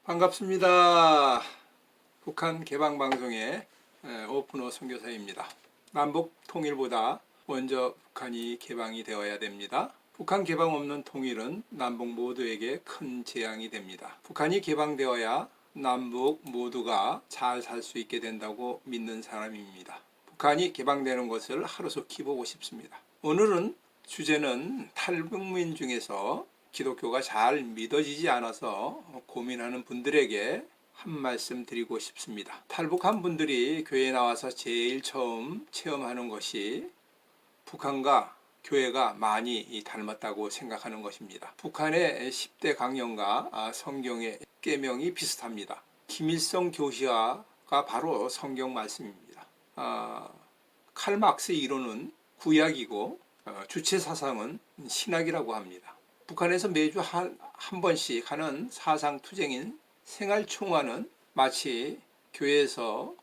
반갑습니다. 북한 개방방송의 오픈호 선교사입니다. 남북 통일보다 먼저 북한이 개방이 되어야 됩니다. 북한 개방 없는 통일은 남북 모두에게 큰 재앙이 됩니다. 북한이 개방되어야 남북 모두가 잘 살 수 있게 된다고 믿는 사람입니다. 북한이 개방되는 것을 하루속히 보고 싶습니다. 오늘은 주제는 탈북민 중에서 기독교가 잘 믿어지지 않아서 고민하는 분들에게 한 말씀 드리고 싶습니다. 탈북한 분들이 교회에 나와서 제일 처음 체험하는 것이 북한과 교회가 많이 닮았다고 생각하는 것입니다. 북한의 10대 강령과 성경의 계명이 비슷합니다. 김일성 교시화가 바로 성경 말씀입니다. 칼 막스의 이론은 구약이고 주체 사상은 신학이라고 합니다. 북한에서 매주 한 번씩 하는 사상투쟁인 생활총화는 마치 교회에서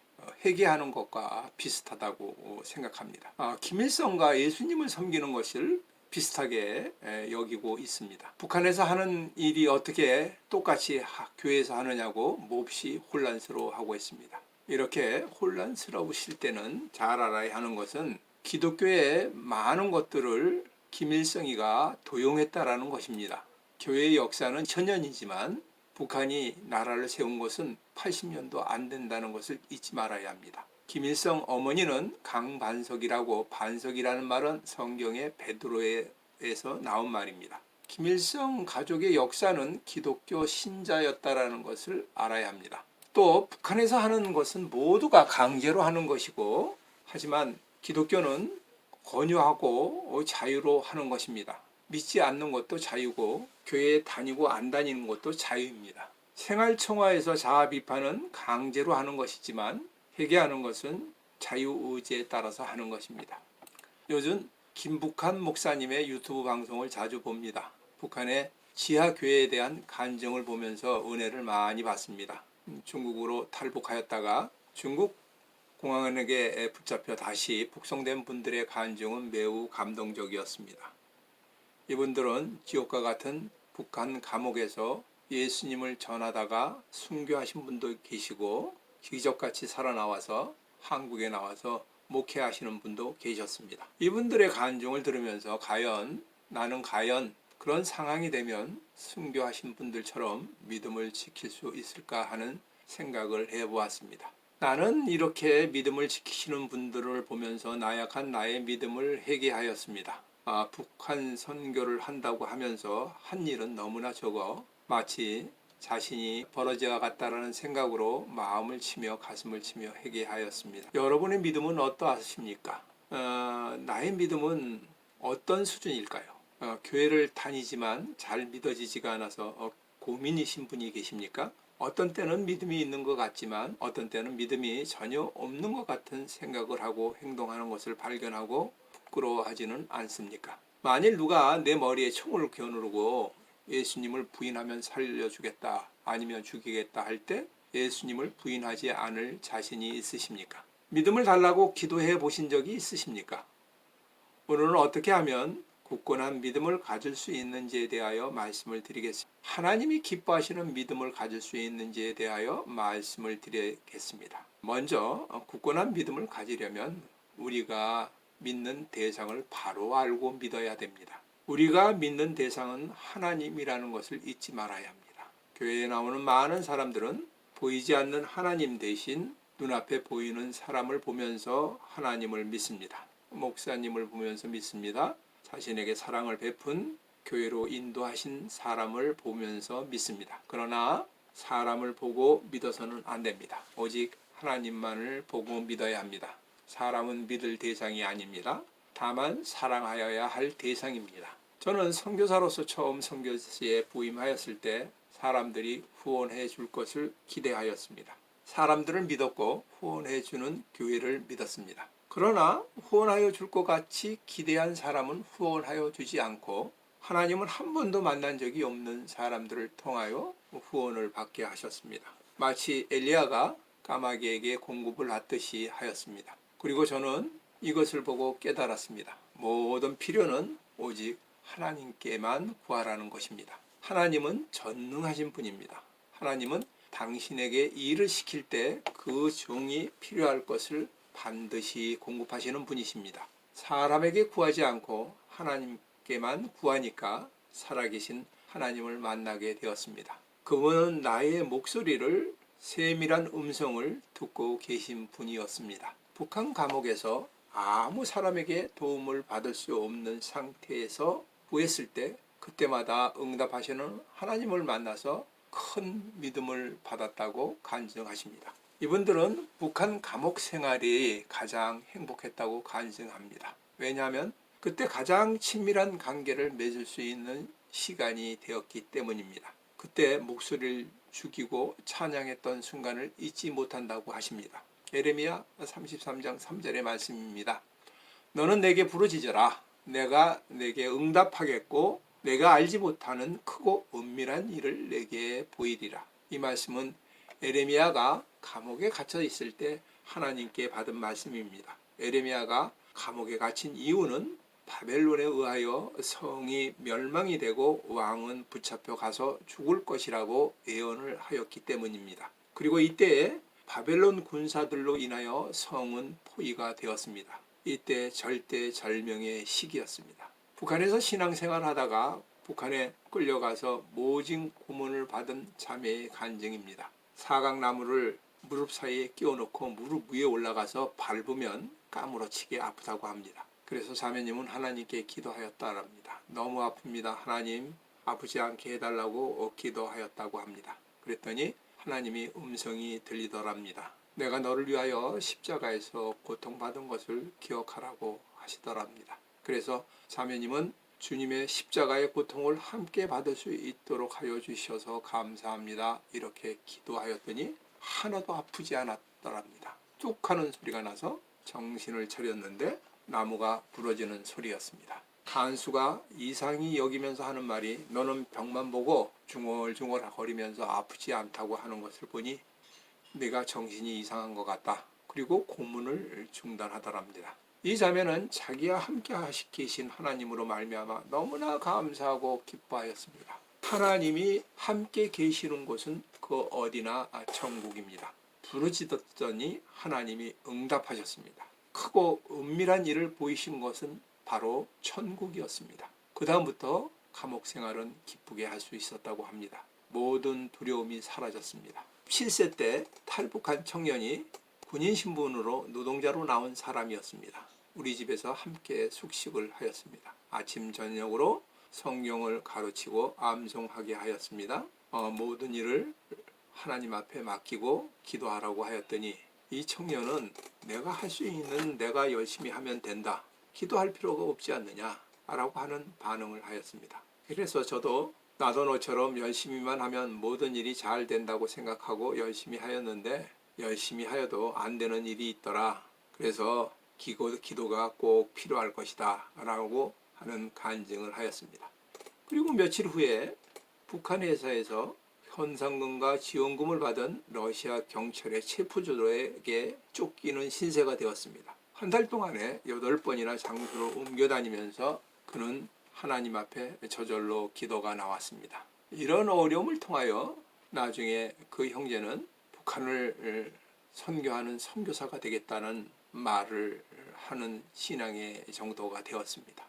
회개하는 것과 비슷하다고 생각합니다. 김일성과 예수님을 섬기는 것을 비슷하게 여기고 있습니다. 북한에서 하는 일이 어떻게 똑같이 교회에서 하느냐고 몹시 혼란스러워하고 있습니다. 이렇게 혼란스러우실 때는 잘 알아야 하는 것은 기독교의 많은 것들을 김일성이가 도용했다라는 것입니다. 교회의 역사는 천년이지만 북한이 나라를 세운 것은 80년도 안 된다는 것을 잊지 말아야 합니다. 김일성 어머니는 강반석이라고, 반석이라는 말은 성경의 베드로에서 나온 말입니다. 김일성 가족의 역사는 기독교 신자였다라는 것을 알아야 합니다. 또 북한에서 하는 것은 모두가 강제로 하는 것이고, 하지만 기독교는 권유하고 자유로 하는 것입니다. 믿지 않는 것도 자유고 교회에 다니고 안 다니는 것도 자유입니다. 생활청화에서 자아 비판은 강제로 하는 것이지만 회개하는 것은 자유의지에 따라서 하는 것입니다. 요즘 김북한 목사님의 유튜브 방송을 자주 봅니다. 북한의 지하교회에 대한 간증을 보면서 은혜를 많이 받습니다. 중국으로 탈북하였다가 중국 공안에게 붙잡혀 다시 북송된 분들의 간증은 매우 감동적이었습니다. 이분들은 지옥과 같은 북한 감옥에서 예수님을 전하다가 순교하신 분도 계시고 기적같이 살아나와서 한국에 나와서 목회하시는 분도 계셨습니다. 이분들의 간증을 들으면서 나는 과연 그런 상황이 되면 순교하신 분들처럼 믿음을 지킬 수 있을까 하는 생각을 해보았습니다. 나는 이렇게 믿음을 지키시는 분들을 보면서 나약한 나의 믿음을 회개하였습니다. 북한 선교를 한다고 하면서 한 일은 너무나 적어 마치 자신이 벌어져 갔다라는 생각으로 마음을 치며 가슴을 치며 회개하였습니다. 여러분의 믿음은 어떠하십니까? 나의 믿음은 어떤 수준일까요? 교회를 다니지만 잘 믿어지지가 않아서 고민이신 분이 계십니까? 어떤 때는 믿음이 있는 것 같지만 어떤 때는 믿음이 전혀 없는 것 같은 생각을 하고 행동하는 것을 발견하고 부끄러워하지는 않습니까? 만일 누가 내 머리에 총을 겨누르고 예수님을 부인하면 살려주겠다 아니면 죽이겠다 할 때 예수님을 부인하지 않을 자신이 있으십니까? 믿음을 달라고 기도해 보신 적이 있으십니까? 오늘은 어떻게 하면 굳건한 믿음을 가질 수 있는지에 대하여 말씀을 드리겠습니다. 하나님이 기뻐하시는 믿음을 가질 수 있는지에 대하여 말씀을 드리겠습니다. 먼저 굳건한 믿음을 가지려면 우리가 믿는 대상을 바로 알고 믿어야 됩니다. 우리가 믿는 대상은 하나님이라는 것을 잊지 말아야 합니다. 교회에 나오는 많은 사람들은 보이지 않는 하나님 대신 눈앞에 보이는 사람을 보면서 하나님을 믿습니다. 목사님을 보면서 믿습니다. 자신에게 사랑을 베푼 교회로 인도하신 사람을 보면서 믿습니다. 그러나 사람을 보고 믿어서는 안 됩니다. 오직 하나님만을 보고 믿어야 합니다. 사람은 믿을 대상이 아닙니다. 다만 사랑하여야 할 대상입니다. 저는 선교사로서 처음 선교지에 부임하였을 때 사람들이 후원해 줄 것을 기대하였습니다. 사람들을 믿었고 후원해 주는 교회를 믿었습니다. 그러나 후원하여 줄 것 같이 기대한 사람은 후원하여 주지 않고 하나님은 한 번도 만난 적이 없는 사람들을 통하여 후원을 받게 하셨습니다. 마치 엘리야가 까마귀에게 공급을 받듯이 하였습니다. 그리고 저는 이것을 보고 깨달았습니다. 모든 필요는 오직 하나님께만 구하라는 것입니다. 하나님은 전능하신 분입니다. 하나님은 당신에게 일을 시킬 때 그 종이 필요할 것을 반드시 공급하시는 분이십니다. 사람에게 구하지 않고 하나님께만 구하니까 살아계신 하나님을 만나게 되었습니다. 그분은 나의 목소리를, 세밀한 음성을 듣고 계신 분이었습니다. 북한 감옥에서 아무 사람에게 도움을 받을 수 없는 상태에서 구했을 때 그때마다 응답하시는 하나님을 만나서 큰 믿음을 받았다고 간증하십니다. 이분들은 북한 감옥 생활이 가장 행복했다고 간증합니다. 왜냐하면 그때 가장 친밀한 관계를 맺을 수 있는 시간이 되었기 때문입니다. 그때 목소리를 죽이고 찬양했던 순간을 잊지 못한다고 하십니다. 예레미야 33장 3절의 말씀입니다. 너는 내게 부르짖어라. 내가 내게 응답하겠고 내가 알지 못하는 크고 은밀한 일을 내게 보이리라. 이 말씀은 예레미야가 감옥에 갇혀 있을 때 하나님께 받은 말씀입니다. 예레미야가 감옥에 갇힌 이유는 바벨론에 의하여 성이 멸망이 되고 왕은 붙잡혀 가서 죽을 것이라고 예언을 하였기 때문입니다. 그리고 이때에 바벨론 군사들로 인하여 성은 포위가 되었습니다. 이때 절대절명의 시기였습니다. 북한에서 신앙생활 하다가 북한에 끌려가서 모진 고문을 받은 자매의 간증입니다. 사각나무를 무릎 사이에 끼워놓고 무릎 위에 올라가서 밟으면 까무러치게 아프다고 합니다. 그래서 자매님은 하나님께 기도하였다랍니다. 너무 아픕니다. 하나님 아프지 않게 해달라고 기도하였다고 합니다. 그랬더니 하나님이 음성이 들리더랍니다. 내가 너를 위하여 십자가에서 고통받은 것을 기억하라고 하시더랍니다. 그래서 자매님은 주님의 십자가의 고통을 함께 받을 수 있도록 하여 주셔서 감사합니다. 이렇게 기도하였더니 하나도 아프지 않았더랍니다. 뚝 하는 소리가 나서 정신을 차렸는데 나무가 부러지는 소리였습니다. 간수가 이상히 여기면서 하는 말이 너는 벽만 보고 중얼중얼 거리면서 아프지 않다고 하는 것을 보니 내가 정신이 이상한 것 같다. 그리고 고문을 중단하더랍니다. 이 자매는 자기와 함께 계신 하나님으로 말미암아 너무나 감사하고 기뻐하였습니다. 하나님이 함께 계시는 곳은 그 어디나 천국입니다. 부르짖었더니 하나님이 응답하셨습니다. 크고 은밀한 일을 보이신 것은 바로 천국이었습니다. 그 다음부터 감옥 생활은 기쁘게 할 수 있었다고 합니다. 모든 두려움이 사라졌습니다. 7세 때 탈북한 청년이 군인 신분으로 노동자로 나온 사람이었습니다. 우리 집에서 함께 숙식을 하였습니다. 아침 저녁으로 성경을 가르치고 암송하게 하였습니다. 모든 일을 하나님 앞에 맡기고 기도하라고 하였더니 이 청년은 내가 할 수 있는 내가 열심히 하면 된다. 기도할 필요가 없지 않느냐 라고 하는 반응을 하였습니다. 그래서 저도 나도 너처럼 열심히만 하면 모든 일이 잘 된다고 생각하고 열심히 하였는데 열심히 하여도 안 되는 일이 있더라. 그래서 기도가 꼭 필요할 것이다 라고 하는 간증을 하였습니다. 그리고 며칠 후에 북한 회사에서 현상금과 지원금을 받은 러시아 경찰의 체포조로에게 쫓기는 신세가 되었습니다. 한 달 동안에 8번이나 장소를 옮겨 다니면서 그는 하나님 앞에 저절로 기도가 나왔습니다. 이런 어려움을 통하여 나중에 그 형제는 북한을 선교하는 선교사가 되겠다는 말을 하는 신앙의 정도가 되었습니다.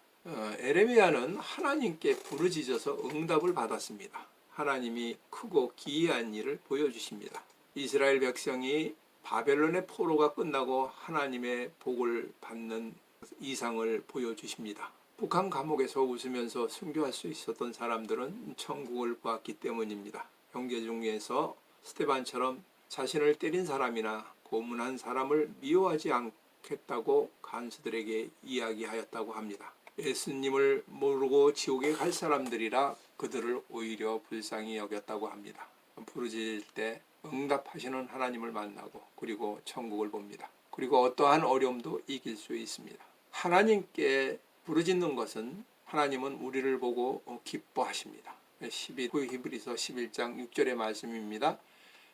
에레미야는 하나님께 부르짖어서 응답을 받았습니다. 하나님이 크고 기이한 일을 보여주십니다. 이스라엘 백성이 바벨론의 포로가 끝나고 하나님의 복을 받는 이상을 보여주십니다. 북한 감옥에서 웃으면서 순교할 수 있었던 사람들은 천국을 보았기 때문입니다. 형제 중에서 스데반처럼 자신을 때린 사람이나 고문한 사람을 미워하지 않겠다고 간수들에게 이야기하였다고 합니다. 예수님을 모르고 지옥에 갈 사람들이라 그들을 오히려 불쌍히 여겼다고 합니다. 부르짖을 때 응답하시는 하나님을 만나고 그리고 천국을 봅니다. 그리고 어떠한 어려움도 이길 수 있습니다. 하나님께 부르짖는 것은 하나님은 우리를 보고 기뻐하십니다. 히브리서 11장 6절의 말씀입니다.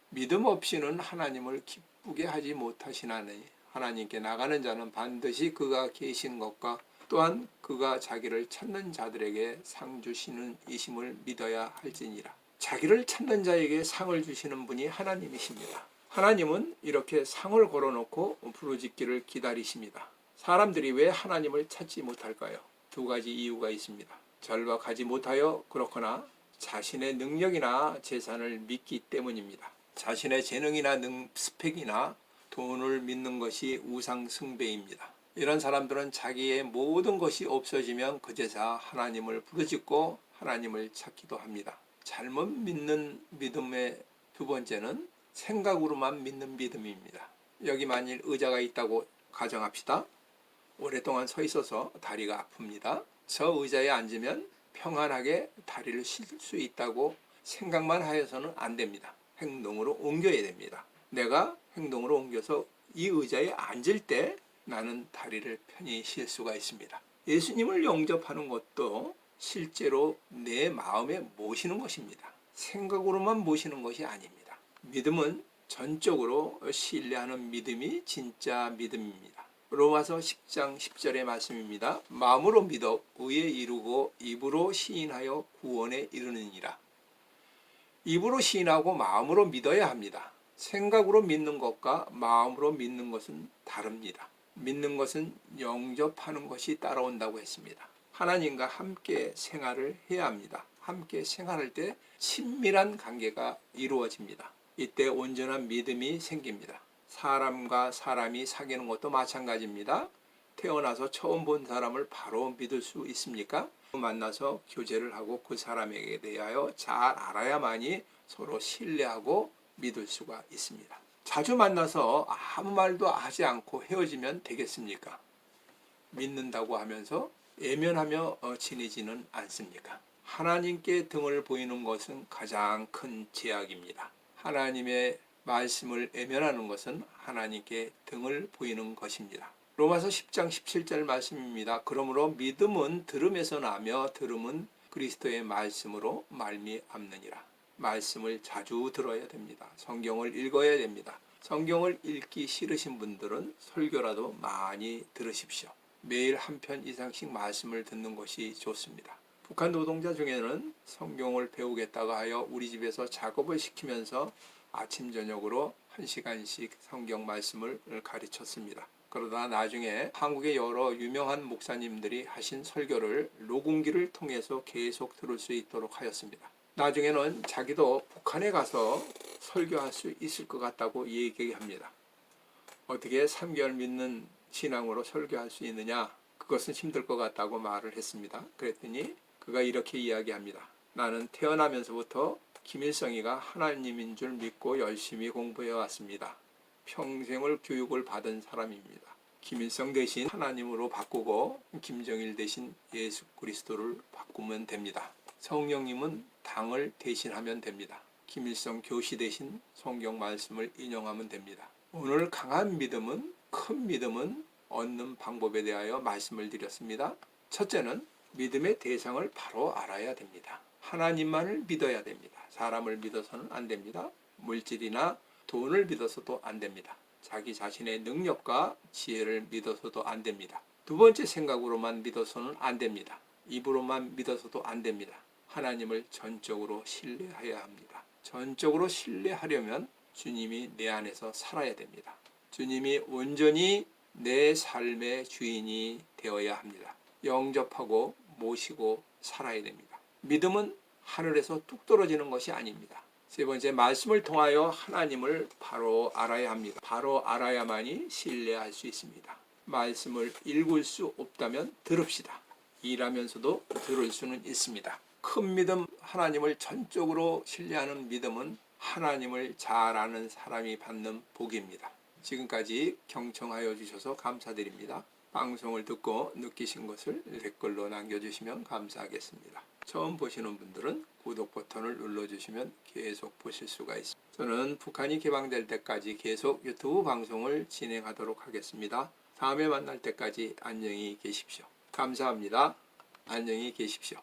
믿음 없이는 하나님을 기쁘게 하지 못하시나니 하나님께 나가는 자는 반드시 그가 계신 것과 또한 그가 자기를 찾는 자들에게 상 주시는 이심을 믿어야 할지니라. 자기를 찾는 자에게 상을 주시는 분이 하나님이십니다. 하나님은 이렇게 상을 걸어놓고 부르짖기를 기다리십니다. 사람들이 왜 하나님을 찾지 못할까요? 두 가지 이유가 있습니다. 절박하지 못하여 그렇거나 자신의 능력이나 재산을 믿기 때문입니다. 자신의 재능이나 스펙이나 돈을 믿는 것이 우상숭배입니다. 이런 사람들은 자기의 모든 것이 없어지면 그제야 하나님을 부르짖고 하나님을 찾기도 합니다. 잘못 믿는 믿음의 두 번째는 생각으로만 믿는 믿음입니다. 여기 만일 의자가 있다고 가정합시다. 오랫동안 서 있어서 다리가 아픕니다. 저 의자에 앉으면 평안하게 다리를 쉴 수 있다고 생각만 하여서는 안 됩니다. 행동으로 옮겨야 됩니다. 내가 행동으로 옮겨서 이 의자에 앉을 때 나는 다리를 편히 쉴 수가 있습니다. 예수님을 영접하는 것도 실제로 내 마음에 모시는 것입니다. 생각으로만 모시는 것이 아닙니다. 믿음은 전적으로 신뢰하는 믿음이 진짜 믿음입니다. 로마서 10장 10절의 말씀입니다. 마음으로 믿어 의에 이루고 입으로 시인하여 구원에 이르느니라. 입으로 시인하고 마음으로 믿어야 합니다. 생각으로 믿는 것과 마음으로 믿는 것은 다릅니다. 믿는 것은 영접하는 것이 따라온다고 했습니다. 하나님과 함께 생활을 해야 합니다. 함께 생활할 때 친밀한 관계가 이루어집니다. 이때 온전한 믿음이 생깁니다. 사람과 사람이 사귀는 것도 마찬가지입니다. 태어나서 처음 본 사람을 바로 믿을 수 있습니까? 만나서 교제를 하고 그 사람에게 대하여 잘 알아야만이 서로 신뢰하고 믿을 수가 있습니다. 자주 만나서 아무 말도 하지 않고 헤어지면 되겠습니까? 믿는다고 하면서 애면하며 지내지는 않습니까? 하나님께 등을 보이는 것은 가장 큰 죄악입니다. 하나님의 말씀을 애면하는 것은 하나님께 등을 보이는 것입니다. 로마서 10장 17절 말씀입니다. 그러므로 믿음은 들음에서 나며 들음은 그리스도의 말씀으로 말미암느니라. 말씀을 자주 들어야 됩니다. 성경을 읽어야 됩니다. 성경을 읽기 싫으신 분들은 설교라도 많이 들으십시오. 매일 한 편 이상씩 말씀을 듣는 것이 좋습니다. 북한 노동자 중에는 성경을 배우겠다고 하여 우리 집에서 작업을 시키면서 아침 저녁으로 1시간씩 성경 말씀을 가르쳤습니다. 그러다 나중에 한국의 여러 유명한 목사님들이 하신 설교를 녹음기를 통해서 계속 들을 수 있도록 하였습니다. 나중에는 자기도 북한에 가서 설교할 수 있을 것 같다고 얘기합니다. 어떻게 3개월 믿는 신앙으로 설교할 수 있느냐? 그것은 힘들 것 같다고 말을 했습니다. 그랬더니 그가 이렇게 이야기합니다. 나는 태어나면서부터 김일성이가 하나님인 줄 믿고 열심히 공부해 왔습니다. 평생을 교육을 받은 사람입니다. 김일성 대신 하나님으로 바꾸고 김정일 대신 예수 그리스도를 바꾸면 됩니다. 성령님은 당을 대신하면 됩니다. 김일성 교시 대신 성경 말씀을 인용하면 됩니다. 오늘 강한 믿음은, 큰 믿음은 얻는 방법에 대하여 말씀을 드렸습니다. 첫째는 믿음의 대상을 바로 알아야 됩니다. 하나님만을 믿어야 됩니다. 사람을 믿어서는 안 됩니다. 물질이나 돈을 믿어서도 안 됩니다. 자기 자신의 능력과 지혜를 믿어서도 안 됩니다. 두 번째, 생각으로만 믿어서는 안 됩니다. 입으로만 믿어서도 안 됩니다. 하나님을 전적으로 신뢰해야 합니다. 전적으로 신뢰하려면 주님이 내 안에서 살아야 됩니다. 주님이 온전히 내 삶의 주인이 되어야 합니다. 영접하고 모시고 살아야 됩니다. 믿음은 하늘에서 뚝 떨어지는 것이 아닙니다. 세 번째, 말씀을 통하여 하나님을 바로 알아야 합니다. 바로 알아야만이 신뢰할 수 있습니다. 말씀을 읽을 수 없다면 들읍시다. 일하면서도 들을 수는 있습니다. 큰 믿음, 하나님을 전적으로 신뢰하는 믿음은 하나님을 잘 아는 사람이 받는 복입니다. 지금까지 경청하여 주셔서 감사드립니다. 방송을 듣고 느끼신 것을 댓글로 남겨주시면 감사하겠습니다. 처음 보시는 분들은 구독 버튼을 눌러주시면 계속 보실 수가 있습니다. 저는 북한이 개방될 때까지 계속 유튜브 방송을 진행하도록 하겠습니다. 다음에 만날 때까지 안녕히 계십시오. 감사합니다. 안녕히 계십시오.